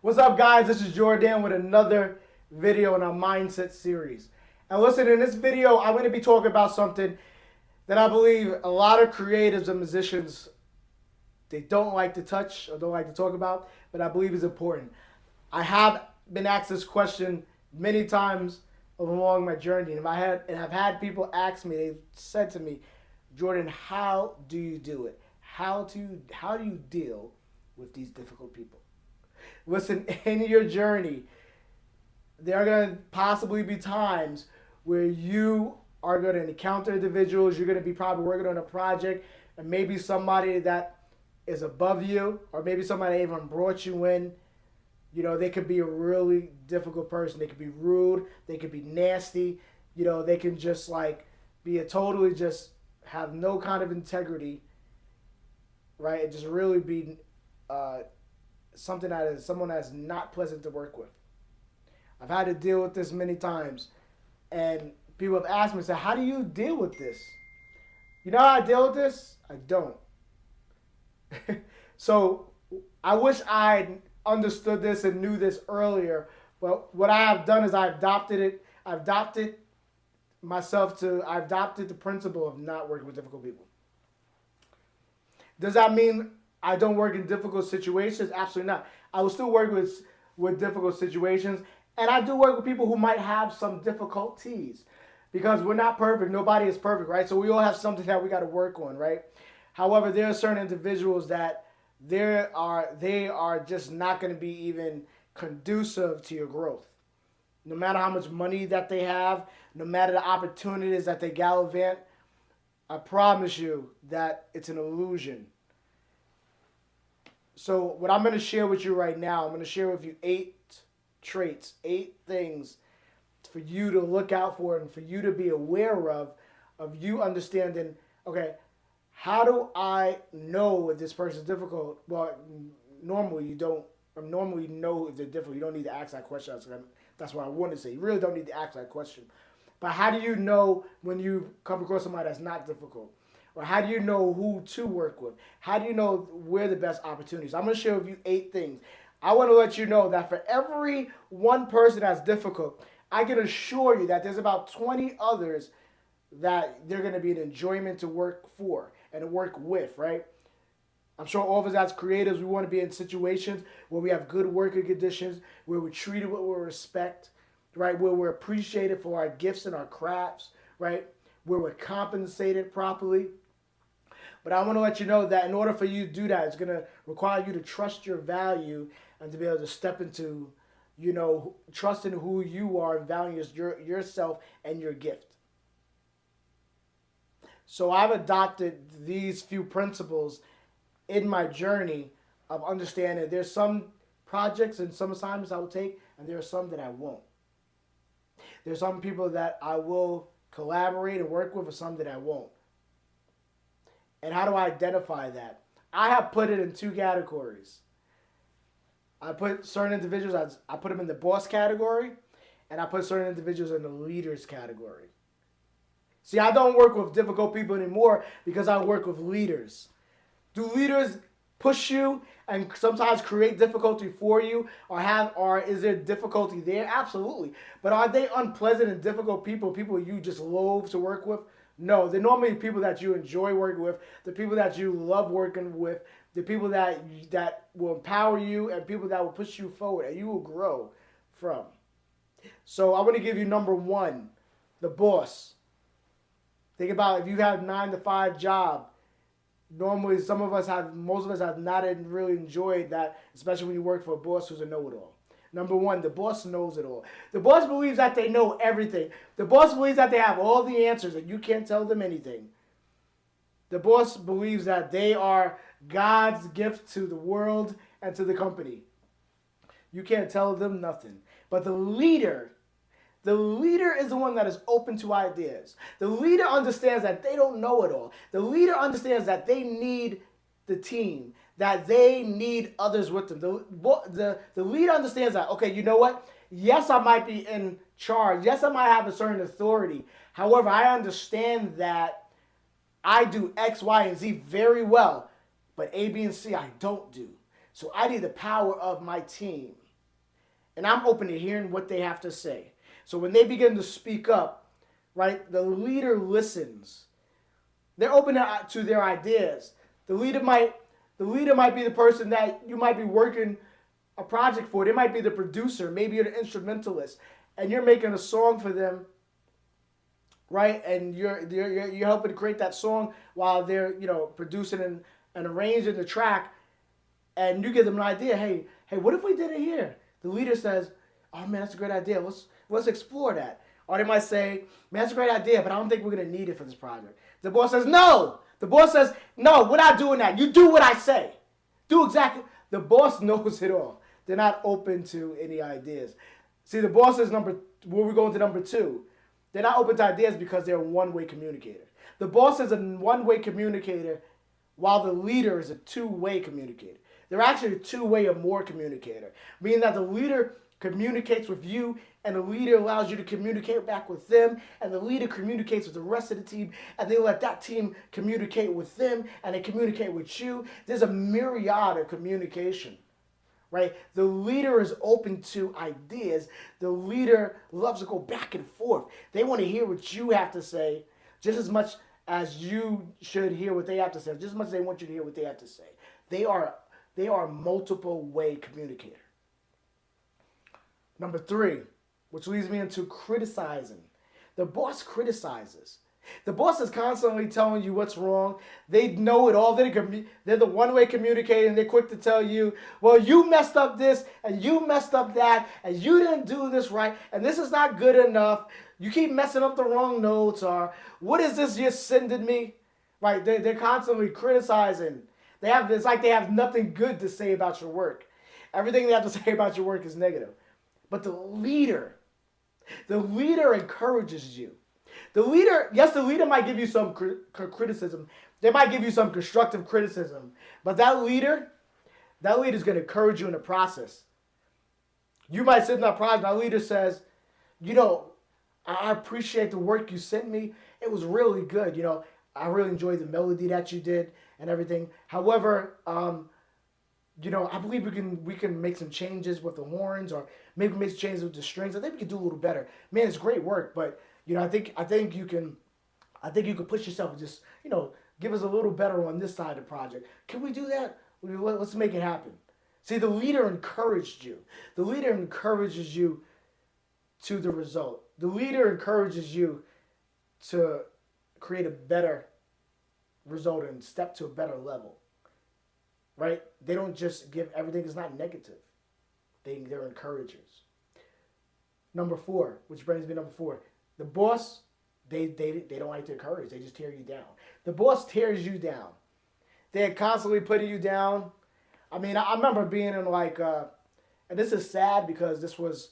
What's up, guys? This is Jordan with another video in our mindset series. And listen, in this video, I'm going to be talking about something that I believe a lot of creatives and musicians they don't like to touch or don't like to talk about, but I believe is important. I have been asked this question many times along my journey, and I've had people ask me. They said to me, "Jordan, how do you do it? How do you deal with these difficult people?" Listen, in your journey, there are going to possibly be times where you are going to encounter individuals. You're going to be probably working on a project, and maybe somebody that is above you, or maybe somebody even brought you in. You know, they could be a really difficult person. They could be rude. They could be nasty. You know, they can just like be a totally just have no kind of integrity, right? And just really be uh, someone that's not pleasant to work with. I've had to deal with this many times, and people have asked me, "Say, how do you deal with this?" You know how I deal with this? I don't. So I wish I understood this and knew this earlier. But what I have done is I've adopted it. I've adopted I've adopted the principle of not working with difficult people. Does that mean I don't work in difficult situations? Absolutely not. I will still work with difficult situations, and I do work with people who might have some difficulties, because we're not perfect. Nobody is perfect, right? So we all have something that we got to work on, right? However, there are certain individuals that they are just not going to be even conducive to your growth. No matter how much money that they have, no matter the opportunities that they gallivant, I promise you that it's an illusion. So what I'm going to share with you right now, I'm going to share with you 8 traits, 8 things for you to look out for and for you to be aware of you understanding, okay, how do I know if this person's difficult? Well, normally you don't, or normally you know if they're difficult. You don't need to ask that question. That's what I want to say. You really don't need to ask that question. But how do you know when you come across somebody that's not difficult? Or how do you know who to work with? How do you know where the best opportunities? I'm going to share with you 8 things. I want to let you know that for every one person that's difficult, I can assure you that there's about 20 others that they're going to be an enjoyment to work for and to work with, right? I'm sure all of us as creatives, we want to be in situations where we have good working conditions, where we're treated with respect, right? Where we're appreciated for our gifts and our crafts, right? Where we're compensated properly. But I want to let you know that in order for you to do that, it's going to require you to trust your value and to be able to step into, trust in who you are and value yourself and your gift. So I've adopted these few principles in my journey of understanding there's some projects and some assignments I will take, and there are some that I won't. There's some people that I will collaborate and work with, and some that I won't. And how do I identify that? I have put it in 2 categories. I put certain individuals, I put them in the boss category, and I put certain individuals in the leaders category. See, I don't work with difficult people anymore because I work with leaders. Do leaders push you and sometimes create difficulty for you, or is there difficulty there? Absolutely. But are they unpleasant and difficult people you just loathe to work with? No, they're normally people that you enjoy working with, the people that you love working with, the people that will empower you, and people that will push you forward and you will grow from. So I want to give you number 1, the boss. Think about if you have 9 to 5 job. Normally, most of us have not really enjoyed that, especially when you work for a boss who's a know-it-all. Number 1, the boss knows it all. The boss believes that they know everything. The boss believes that they have all the answers and you can't tell them anything. The boss believes that they are God's gift to the world and to the company. You can't tell them nothing. But the leader is the one that is open to ideas. The leader understands that they don't know it all. The leader understands that they need the team, that they need others with them. The leader understands that, okay, you know what? Yes, I might be in charge. Yes, I might have a certain authority. However, I understand that I do X, Y, and Z very well, but A, B, and C I don't do. So I need the power of my team. and I'm open to hearing what they have to say. So when they begin to speak up, right, the leader listens. They're open to their ideas. The leader might the leader might be the person that you might be working a project for. They might be the producer, maybe you're the instrumentalist, and you're making a song for them, right? And you're helping to create that song while they're producing and arranging the track, and you give them an idea. Hey, what if we did it here? The leader says, "Oh man, that's a great idea. Let's explore that." Or they might say, "Man, that's a great idea, but I don't think we're gonna need it for this project." The boss says, "No." The boss says, "No, we're not doing that. You do what I say. Do exactly." The boss knows it all. They're not open to any ideas. See, the boss is where we go into number two. They're not open to ideas because they're a one-way communicator. The boss is a one-way communicator while the leader is a two-way communicator. They're actually a two-way or more communicator, meaning that the leader communicates with you, and the leader allows you to communicate back with them, and the leader communicates with the rest of the team, and they let that team communicate with them, and they communicate with you. There's a myriad of communication, right? The leader is open to ideas. The leader loves to go back and forth. They want to hear what you have to say just as much as you should hear what they have to say, just as much as they want you to hear what they have to say. They are a multiple way communicator. Number three, which leads me into criticizing. The boss criticizes. The boss is constantly telling you what's wrong. They know it all. They're the one-way communicator, and they're quick to tell you, well, you messed up this, and you messed up that, and you didn't do this right, and this is not good enough. You keep messing up the wrong notes, or what is this you're sending me? Right? They're constantly criticizing. It's like they have nothing good to say about your work. Everything they have to say about your work is negative. But the leader encourages you. The leader might give you some criticism. They might give you some constructive criticism. But that leader is going to encourage you in the process. You might sit in that project, that leader says, I appreciate the work you sent me. It was really good. I really enjoyed the melody that you did and everything. However, I believe we can make some changes with the horns, or maybe make some changes with the strings. I think we can do a little better. Man, it's great work, but I think you can push yourself and just give us a little better on this side of the project. Can we do that? Let's make it happen. See, the leader encouraged you. The leader encourages you to the result. The leader encourages you to create a better result and step to a better level. Right? They don't just give everything is not negative. They're encouragers. Number four, which brings me to number four. The boss, they don't like to encourage. They just tear you down. The boss tears you down. They're constantly putting you down. I mean, I remember being in and this is sad because this was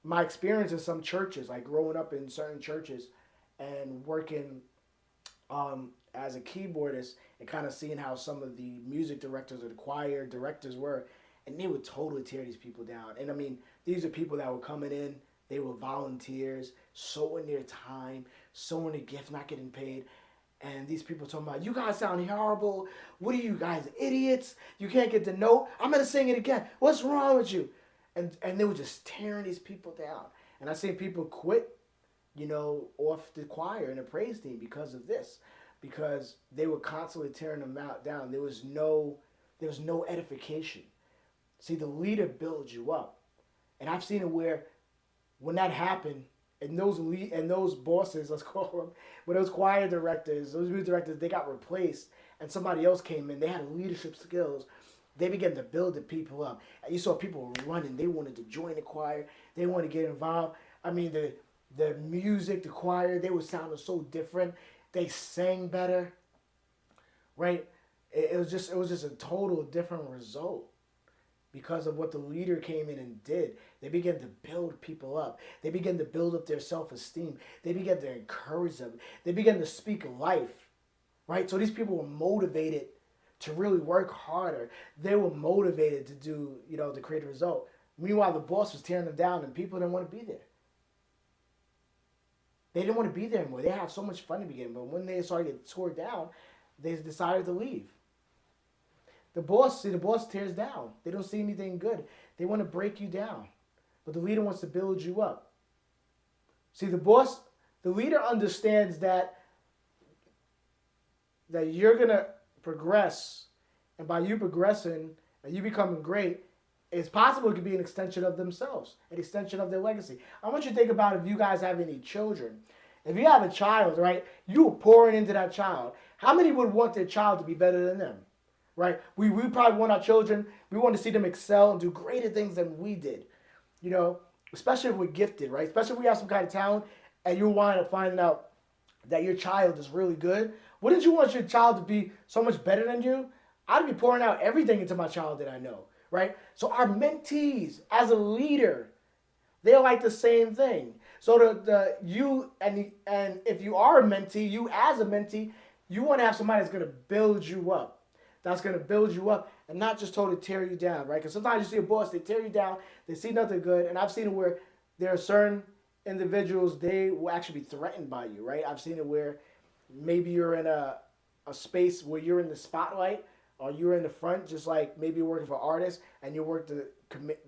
my experience in some churches, like growing up in certain churches and working as a keyboardist and kind of seeing how some of the music directors or the choir directors were, and they would totally tear these people down. And I mean, these are people that were coming in, they were volunteers, sowing their time, sowing a gift, not getting paid. And these people talking about, you guys sound horrible. What are you guys, idiots? You can't get the note. I'm going to sing it again. What's wrong with you? And they were just tearing these people down. And I seen people quit, off the choir and the praise team because of this. Because they were constantly tearing them down. There was no edification. See, the leader builds you up. And I've seen it where when that happened, and those bosses, let's call them, when those choir directors, those music directors, they got replaced, and somebody else came in, they had leadership skills. They began to build the people up. And you saw people running. They wanted to join the choir. They wanted to get involved. I mean, the music, the choir, they were sounding so different. They sang better, right? It was just a total different result because of what the leader came in and did. They began to build people up. They began to build up their self-esteem. They began to encourage them. They began to speak life, right? So these people were motivated to really work harder. They were motivated to do, to create a result. Meanwhile, the boss was tearing them down and people didn't want to be there. They didn't want to be there anymore. They had so much fun in the beginning, but when they started getting torn down, they decided to leave. The boss tears down. They don't see anything good. They want to break you down. but the leader wants to build you up. See, the leader understands that you're gonna progress, and by you progressing and you becoming great, it's possible it could be an extension of themselves, an extension of their legacy. I want you to think about if you guys have any children. If you have a child, right, you are pouring into that child. How many would want their child to be better than them? Right? We probably want our children, we want to see them excel and do greater things than we did. You know, especially if we're gifted, right? Especially if we have some kind of talent and you wind up finding out that your child is really good. Wouldn't you want your child to be so much better than you? I'd be pouring out everything into my child that I know, right? So our mentees, as a leader, they're like the same thing. So you and if you are a mentee, you as a mentee, you want to have somebody that's going to build you up. That's going to build you up and not just totally tear you down, right? Because sometimes you see a boss, they tear you down, they see nothing good. And I've seen it where there are certain individuals, they will actually be threatened by you, right? I've seen it where maybe you're in a space where you're in the spotlight or you're in the front, just like maybe you're working for artists and your work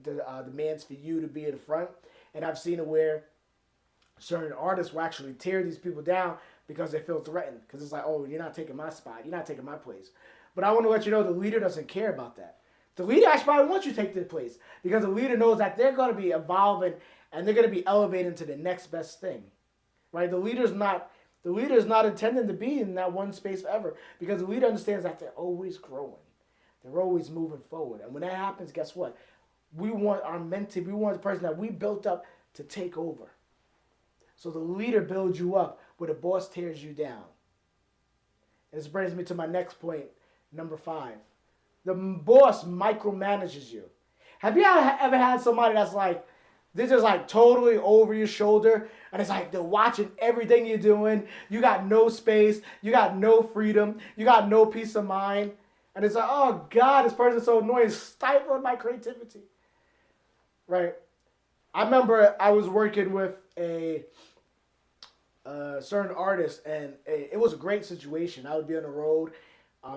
demands for you to be in the front. And I've seen it where certain artists will actually tear these people down because they feel threatened. Because it's like, oh, you're not taking my spot. You're not taking my place. But I want to let you know the leader doesn't care about that. The leader actually probably wants you to take their place because the leader knows that they're going to be evolving and they're going to be elevating to the next best thing, right? The leader is not intending to be in that one space forever because the leader understands that they're always growing. They're always moving forward. And when that happens, guess what? We want our mentee, we want the person that we built up to take over. So the leader builds you up where the boss tears you down. And this brings me to my next point, number 5. The boss micromanages you. Have you ever had somebody that's like, they're just like totally over your shoulder and it's like they're watching everything you're doing. You got no space. You got no freedom. You got no peace of mind. And it's like, oh God, this person's so annoying. It's stifling my creativity. Right? I remember I was working with a certain artist and it was a great situation. I would be on the road.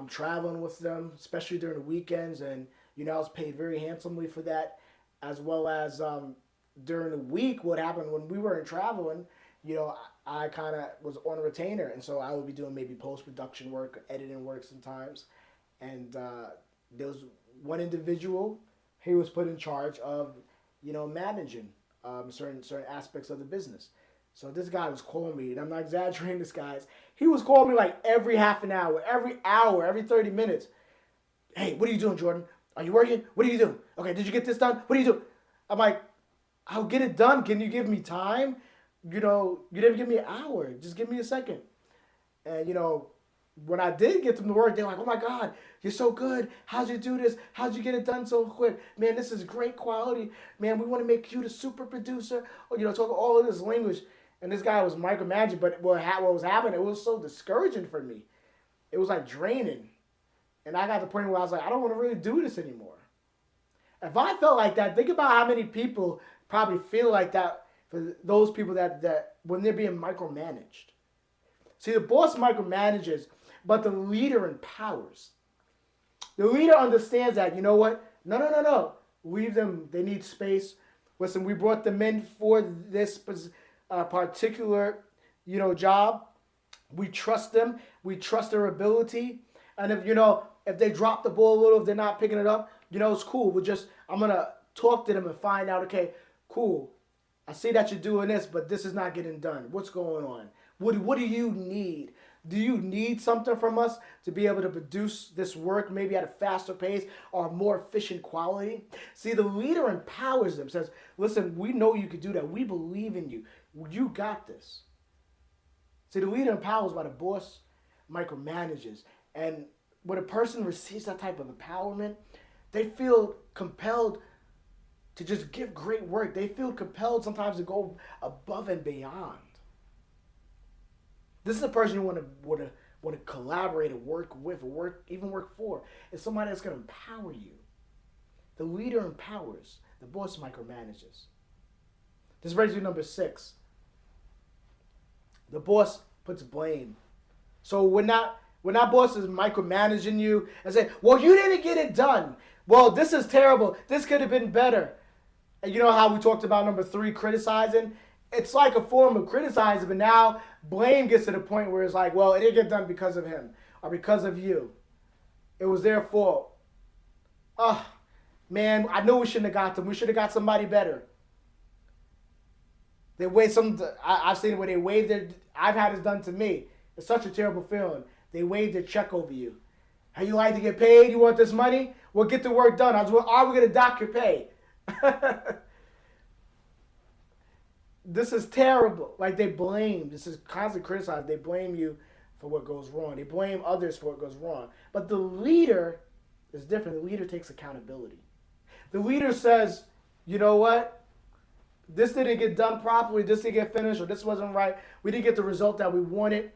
Traveling with them, especially during the weekends, and I was paid very handsomely for that, as well as during the week. What happened when we weren't traveling, I kind of was on a retainer, and so I would be doing maybe post-production work, editing work sometimes, and there was one individual. He was put in charge of, managing certain aspects of the business. So this guy was calling me, and I'm not exaggerating this, guys. He was calling me like every half an hour, every 30 minutes. Hey, what are you doing, Jordan? Are you working? What are you doing? Okay, did you get this done? What are you doing? I'm like, I'll get it done. Can you give me time? You didn't give me an hour. Just give me a second. And, when I did get them to work, they're like, oh my God, you're so good. How'd you do this? How'd you get it done so quick? Man, this is great quality. Man, we want to make you the super producer. Or, talk all of this language. And this guy was micromanaging, but what was happening, it was so discouraging for me. It was like draining. And I got to the point where I was like, I don't want to really do this anymore. If I felt like that, think about how many people probably feel like that for those people that when they're being micromanaged. See, the boss micromanages, but the leader empowers. The leader understands that, you know what? No. Leave them. They need space. Listen, we brought them in for this particular, job. We trust them. We trust their ability. And if they drop the ball a little, if they're not picking it up, it's cool. I'm going to talk to them and find out, okay, cool. I see that you're doing this, but this is not getting done. What's going on? What do you need? Do you need something from us to be able to produce this work maybe at a faster pace or more efficient quality? See, the leader empowers them, says, listen, we know you can do that. We believe in you. You got this. See, the leader empowers while the boss micromanages. And when a person receives that type of empowerment, they feel compelled to just give great work. They feel compelled sometimes to go above and beyond. This is a person you want to collaborate and work with, or even work for. It's somebody that's going to empower you. The leader empowers. The boss micromanages. This brings you to number 6. The boss puts blame. So when that boss is micromanaging you and say, well, you didn't get it done. Well, this is terrible. This could have been better. And you know how we talked about number 3, criticizing? It's like a form of criticizing, but now blame gets to the point where it's like, well, it didn't get done because of him or because of you. It was their fault. Oh, man, I knew we shouldn't have got them. We should have got somebody better. They wave some. I've seen it where they wave their. I've had this done to me. It's such a terrible feeling. They wave their check over you. How you like to get paid? You want this money? Well, get the work done. Are we going to dock your pay? This is terrible. Like they blame. This is constant criticized. They blame you for what goes wrong. They blame others for what goes wrong. But the leader is different. The leader takes accountability. The leader says, you know what? This didn't get done properly. This didn't get finished, or this wasn't right. We didn't get the result that we wanted.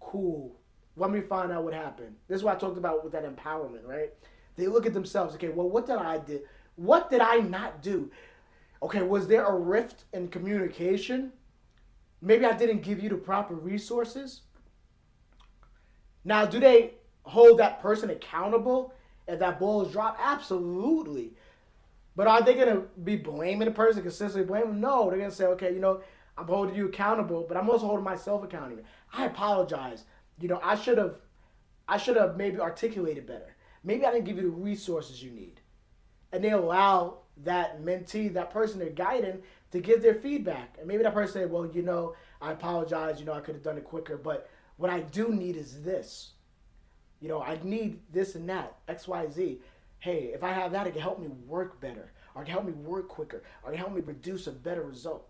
Cool. Let me find out what happened. This is what I talked about with that empowerment, right? They look at themselves. Okay, well, what did I do? What did I not do? Okay, was there a rift in communication? Maybe I didn't give you the proper resources. Now, do they hold that person accountable if that ball is dropped? Absolutely. But are they going to be blaming the person, consistently blaming them? No, they're going to say, okay, I'm holding you accountable, but I'm also holding myself accountable. I apologize. I should have maybe articulated better. Maybe I didn't give you the resources you need. And they allow that mentee, that person they're guiding, to give their feedback. And maybe that person say, well, I apologize. I could have done it quicker. But what I do need is this. I need this and that, X, Y, Z. Hey, if I have that, it can help me work better. Or it can help me work quicker. Or it can help me produce a better result.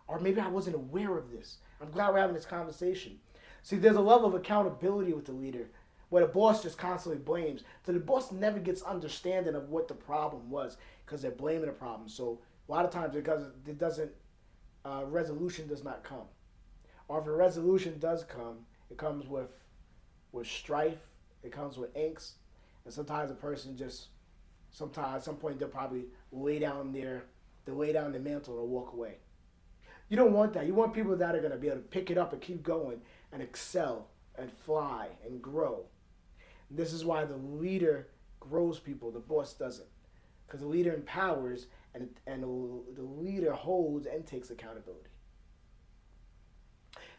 Or maybe I wasn't aware of this. I'm glad we're having this conversation. See, there's a level of accountability with the leader where the boss just constantly blames. So the boss never gets understanding of what the problem was because they're blaming the problem. So a lot of times it doesn't resolution does not come. Or if a resolution does come, it comes with strife, it comes with angst, and sometimes a person at some point they'll probably lay down the mantle and walk away. You don't want that. You want people that are going to be able to pick it up and keep going and excel and fly and grow. And this is why the leader grows people, the boss doesn't. Because the leader empowers and the leader holds and takes accountability.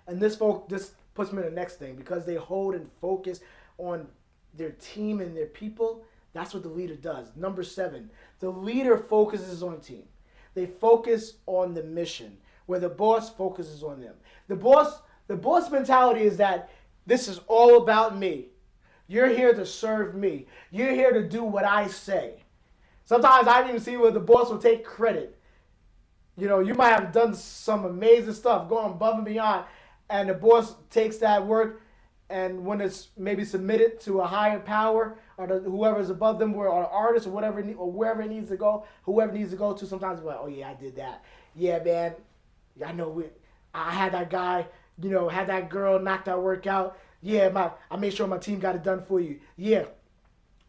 And this puts me in the next thing. Because they hold and focus on their team and their people, that's what the leader does. Number 7, the leader focuses on team. They focus on the mission, where the boss focuses on them. The boss mentality is that this is all about me. You're here to serve me. You're here to do what I say. Sometimes I even see where the boss will take credit. You might have done some amazing stuff, going above and beyond, and the boss takes that work, and when it's maybe submitted to a higher power or whoever is above them, or an artist or whatever, or wherever it needs to go, whoever it needs to go to, sometimes they're like, oh yeah, I did that. Yeah, man, I know I had that guy, had that girl knock that work out. Yeah, I made sure my team got it done for you. Yeah,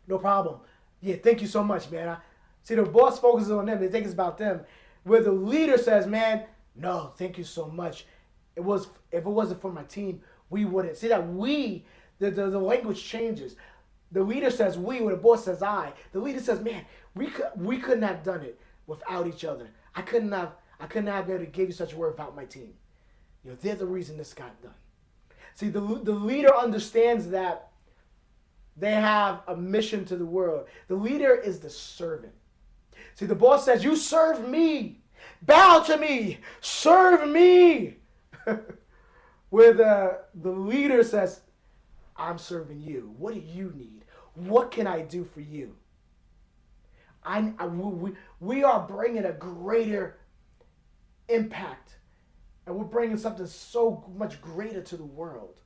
no problem. Yeah, thank you so much, man. See, the boss focuses on them. They think it's about them. Where the leader says, man, no, thank you so much. If it wasn't for my team, we wouldn't. See that the language changes. The leader says we, where the boss says I. The leader says, man, we couldn't have done it without each other. I couldn't have been able to give you such a word without my team. They're the reason this got done. See, the leader understands that they have a mission to the world. The leader is the servant. See, the boss says, you serve me. Bow to me. Serve me. Where the leader says, I'm serving you. What do you need? What can I do for you? We are bringing a greater impact. And we're bringing something so much greater to the world.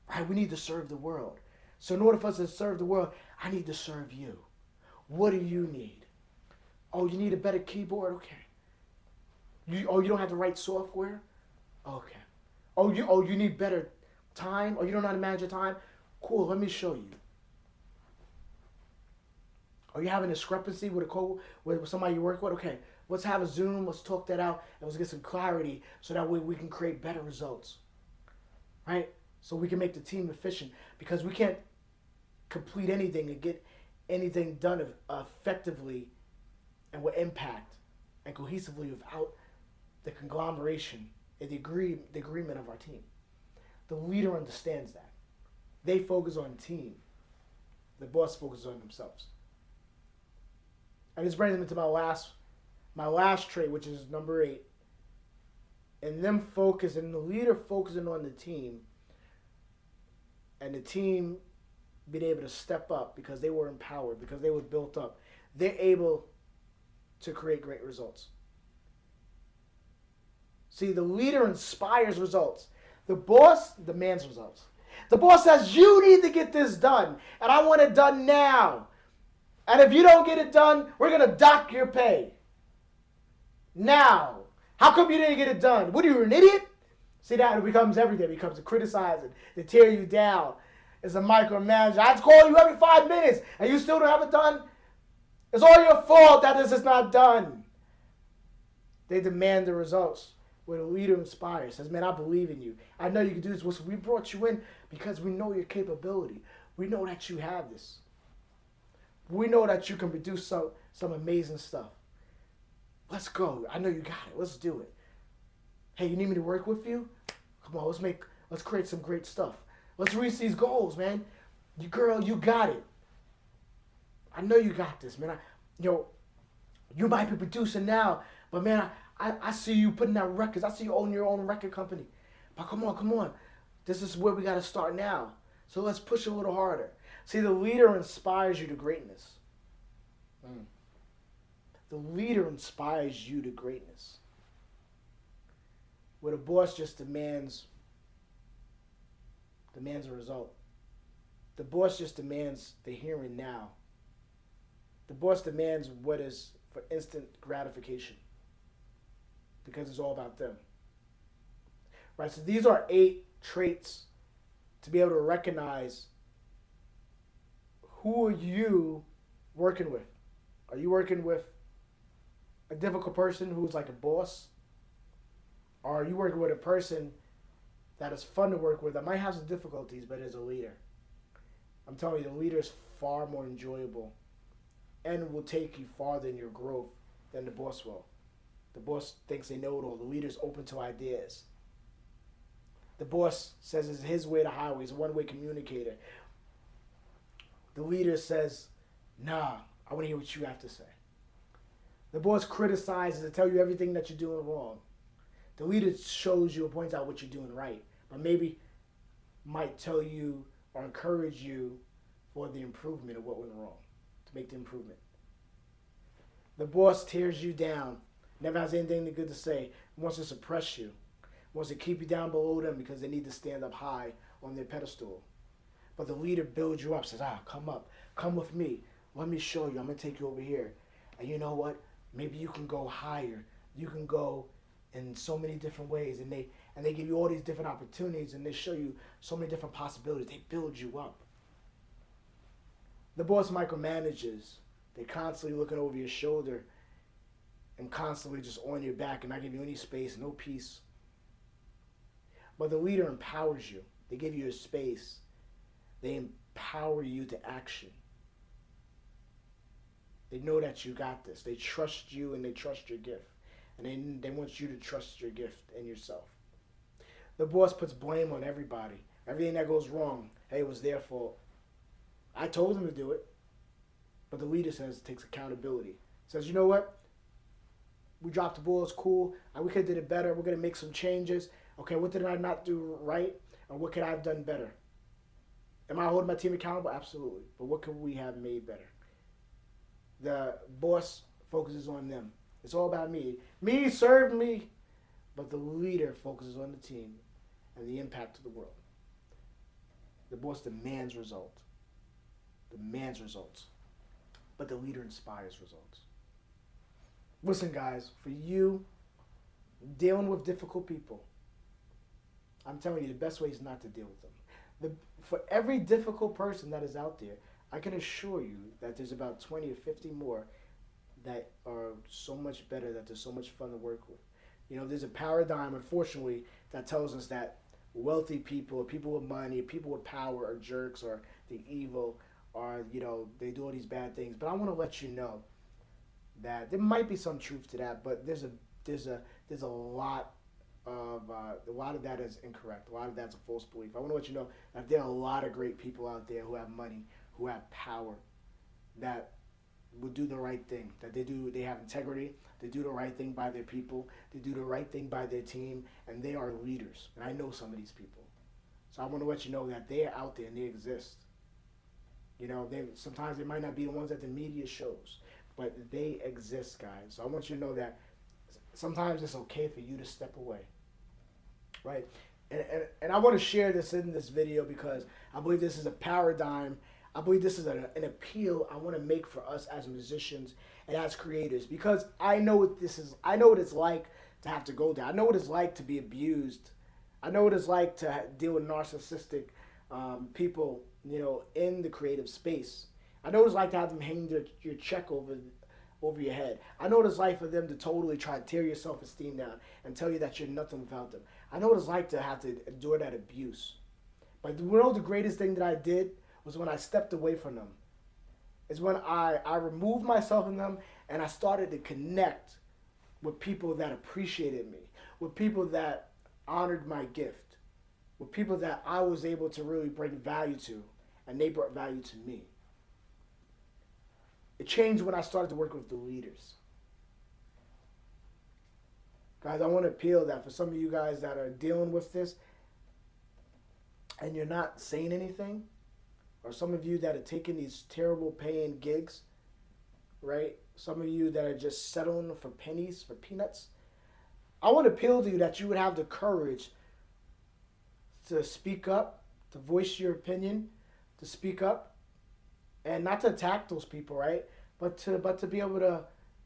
Right? We need to serve the world. So in order for us to serve the world, I need to serve you. What do you need? Oh, you need a better keyboard? Okay. You don't have the right software? Okay. Oh, you need better time? Oh, you don't know how to manage your time? Cool, let me show you. Are you having a discrepancy with with somebody you work with? Okay, let's have a Zoom, let's talk that out, and let's get some clarity so that way we can create better results. Right? So we can make the team efficient, because we can't complete anything and get anything done effectively and with impact and cohesively without the conglomeration and the agreement of our team. The leader understands that. They focus on the team. The boss focuses on themselves. And this brings me to my last trait, which is number 8. And the leader focusing on the team, and the team being able to step up because they were empowered, because they were built up. They're able to create great results. See, the leader inspires results. The boss demands results. The boss says, you need to get this done, and I want it done now. And if you don't get it done, we're going to dock your pay. Now. How come you didn't get it done? What are you, an idiot? See, that it becomes everything. It becomes a criticizing, to tear you down. It's a micromanager. I call you every 5 minutes, and you still don't have it done? It's all your fault that this is not done. They demand the results. Where the leader inspires, says, man, I believe in you. I know you can do this. We brought you in because we know your capability. We know that you have this. We know that you can produce some amazing stuff. Let's go. I know you got it. Let's do it. Hey, you need me to work with you? Come on, let's create some great stuff. Let's reach these goals, man. Girl, you got it. I know you got this, man. You might be producing now, but man, I see you putting out records. I see you own your own record company. But come on. This is where we got to start now. So let's push a little harder. See, the leader inspires you to greatness. The leader inspires you to greatness. Where the boss just demands a result. The boss just demands the here and now. The boss demands what is for instant gratification. Because it's all about them. Right, so these are 8 traits to be able to recognize who are you working with. Are you working with a difficult person who's like a boss? Or are you working with a person that is fun to work with, that might have some difficulties, but is a leader? I'm telling you, the leader is far more enjoyable and will take you farther in your growth than the boss will. The boss thinks they know it all. The leader's open to ideas. The boss says it's his way to highway. He's a one-way communicator. The leader says, nah, I want to hear what you have to say. The boss criticizes and tells you everything that you're doing wrong. The leader shows you and points out what you're doing right, but maybe might tell you or encourage you for the improvement of what went wrong, to make the improvement. The boss tears you down. Never has anything good to say. Wants to suppress you. Wants to keep you down below them because they need to stand up high on their pedestal. But the leader builds you up, says, come up. Come with me. Let me show you. I'm going to take you over here. And you know what? Maybe you can go higher. You can go in so many different ways. And they give you all these different opportunities, and they show you so many different possibilities. They build you up. The boss micromanages. They're constantly looking over your shoulder and constantly just on your back and not give you any space, no peace. But the leader empowers you. They give you a space. They empower you to action. They know that you got this. They trust you and they trust your gift. And they want you to trust your gift and yourself. The boss puts blame on everybody. Everything that goes wrong, hey, it was their fault. I told them to do it. But the leader takes accountability. Says, you know what? We dropped the ball, it's cool. We could have did it better. We're going to make some changes. Okay, what did I not do right? Or what could I have done better? Am I holding my team accountable? Absolutely. But what could we have made better? The boss focuses on them. It's all about me. Me, serve me. But the leader focuses on the team and the impact to the world. The boss demands results. But the leader inspires results. Listen, guys, for you, dealing with difficult people, I'm telling you, the best way is not to deal with them. For every difficult person that is out there, I can assure you that there's about 20 or 50 more that are so much better, that they're so much fun to work with. You know, there's a paradigm, unfortunately, that tells us that wealthy people, or people with money, or people with power are jerks, or they're evil, or, they do all these bad things. But I want to let you know that there might be some truth to that, but there's a there's a lot of that is incorrect. A lot of that's a false belief. I want to let you know that there are a lot of great people out there who have money, who have power, that will do the right thing. That they have integrity. They do the right thing by their people. They do the right thing by their team, and they are leaders. And I know some of these people, so I want to let you know that they are out there and they exist. You know, they sometimes they might not be the ones that the media shows, but they exist, guys. So I want you to know that sometimes it's okay for you to step away, right? And I want to share this in this video because I believe this is a paradigm. I believe this is an appeal I want to make for us as musicians and as creators because I know what this is. I know what it's like to have to go there. I know what it's like to be abused. I know what it's like to deal with narcissistic people, you know, in the creative space. I know what it's like to have them hang your check over your head. I know what it's like for them to totally try to tear your self-esteem down and tell you that you're nothing without them. I know what it's like to have to endure that abuse. But you know the greatest thing that I did was when I stepped away from them. It's when I removed myself from them and I started to connect with people that appreciated me, with people that honored my gift, with people that I was able to really bring value to, and they brought value to me. It changed when I started to work with the leaders. Guys, I want to appeal that for some of you guys that are dealing with this and you're not saying anything, or some of you that are taking these terrible paying gigs, right? Some of you that are just settling for pennies, for peanuts. I want to appeal to you that you would have the courage to speak up, to voice your opinion, to speak up, and not to attack those people, right? But to be able to,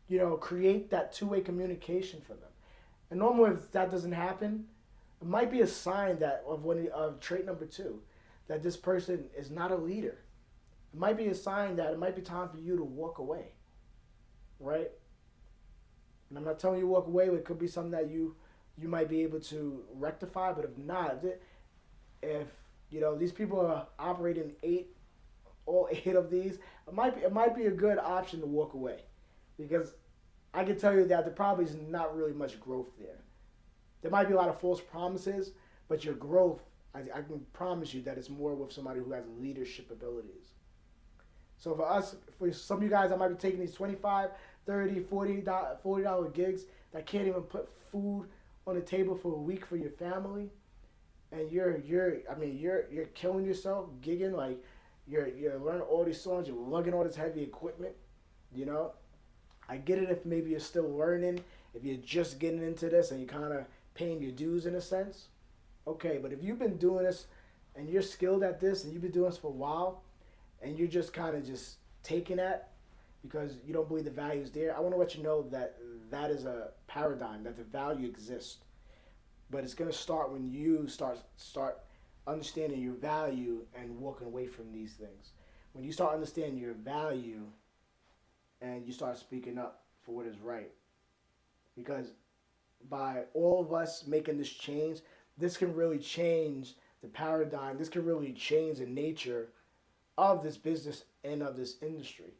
you know, create that two-way communication for them. And normally, if that doesn't happen, it might be a sign that of trait number 2, that this person is not a leader. It might be a sign that it might be time for you to walk away, right? And I'm not telling you to walk away. It could be something that you might be able to rectify. But if not, if you know these people are operating all eight of these, it might be a good option to walk away, because I can tell you that there probably is not really much growth there. There might be a lot of false promises, but your growth, I can promise you that it's more with somebody who has leadership abilities. So for some of you guys that might be taking these $25, $30, $40 gigs that can't even put food on the table for a week for your family, and you're killing yourself gigging, like you're learning all these songs, you're lugging all this heavy equipment, you know. I get it if maybe you're still learning, if you're just getting into this and you're kind of paying your dues in a sense. Okay, but if you've been doing this and you're skilled at this and you've been doing this for a while and you're just kind of just taking that because you don't believe the value is there, I want to let you know that that is a paradigm, that the value exists. But it's going to start when you start understanding your value and walking away from these things. When you start understanding your value and you start speaking up for what is right. Because by all of us making this change, this can really change the paradigm. This can really change the nature of this business and of this industry,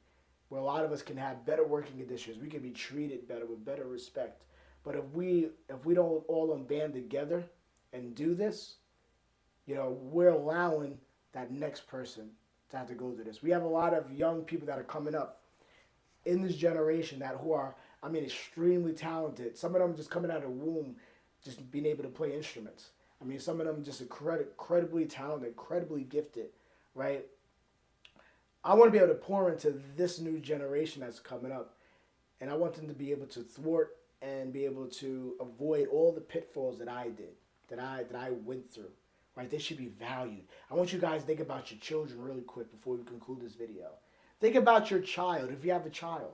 where a lot of us can have better working conditions. We can be treated better with better respect. But if we don't all band together and do this, you know, we're allowing that next person to have to go through this. We have a lot of young people that are coming up in this generation who are, extremely talented. Some of them just coming out of the womb, just being able to play instruments. Some of them just incredibly talented, incredibly gifted, right? I want to be able to pour into this new generation that's coming up, and I want them to be able to thwart and be able to avoid all the pitfalls that I did, that I went through, right? They should be valued. I want you guys to think about your children really quick before we conclude this video. Think about your child, if you have a child.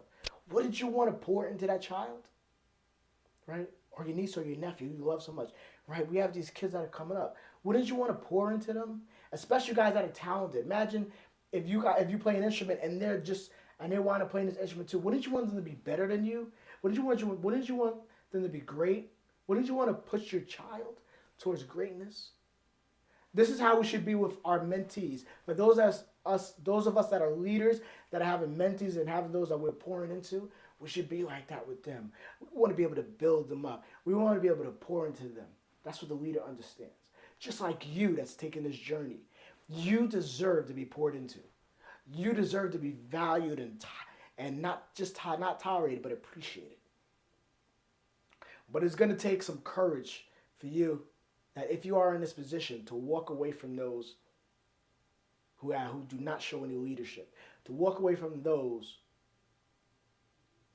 What did you want to pour into that child, right? Or your niece or your nephew you love so much, right? We have these kids that are coming up. What did you want to pour into them? Especially guys that are talented. Imagine if you play an instrument and they want to play this instrument too. Wouldn't you want them to be better than you? Wouldn't you want them to be great? Wouldn't you want to push your child towards greatness? This is how we should be with our mentees. For those of us that are leaders, that are having mentees and having those that we're pouring into, We should be like that with them. We want to be able to build them up. We want to be able to pour into them. That's what the leader understands. Just like you that's taking this journey, you deserve to be poured into. You deserve to be valued and not just not tolerated, but appreciated. But it's going to take some courage for you that if you are in this position to walk away from those who do not show any leadership, to walk away from those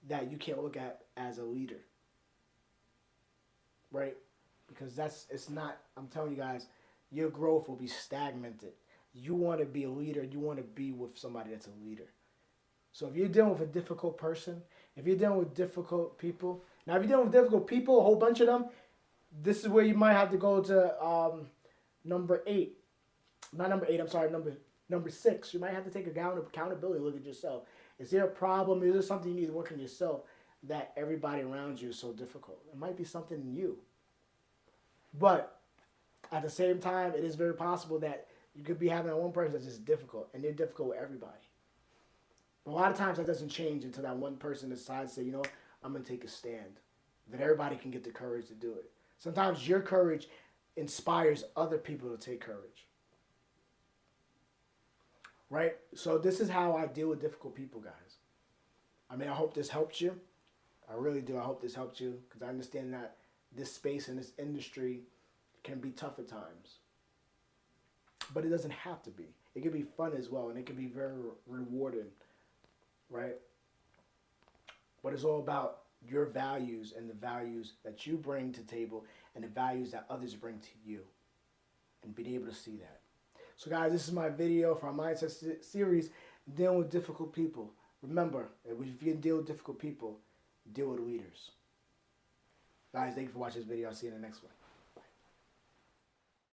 that you can't look at as a leader, right? Because it's not, I'm telling you guys, your growth will be stagnated. You want to be a leader, you want to be with somebody that's a leader. So if you're dealing with a difficult person, if you're dealing with difficult people, now if you're dealing with difficult people, a whole bunch of them, this is where you might have to go to number 8. Not number 8, I'm sorry, number 6. You might have to take accountability, look at yourself. Is there a problem? Is there something you need to work on yourself that everybody around you is so difficult? It might be something in you. But at the same time, it is very possible that you could be having one person that's just difficult, and they're difficult with everybody. But a lot of times that doesn't change until that one person decides to say, you know what, I'm going to take a stand. That everybody can get the courage to do it. Sometimes your courage inspires other people to take courage. Right? So this is how I deal with difficult people, guys. I mean, I hope this helped you. I really do. I hope this helped you because I understand that this space and this industry can be tough at times. But it doesn't have to be. It can be fun as well, and it can be very rewarding, right? But it's all about your values and the values that you bring to the table and the values that others bring to you and being able to see that. So guys, this is my video for our Mindset series, dealing with difficult people. Remember, if you deal with difficult people, deal with leaders. Guys, thank you for watching this video. I'll see you in the next one.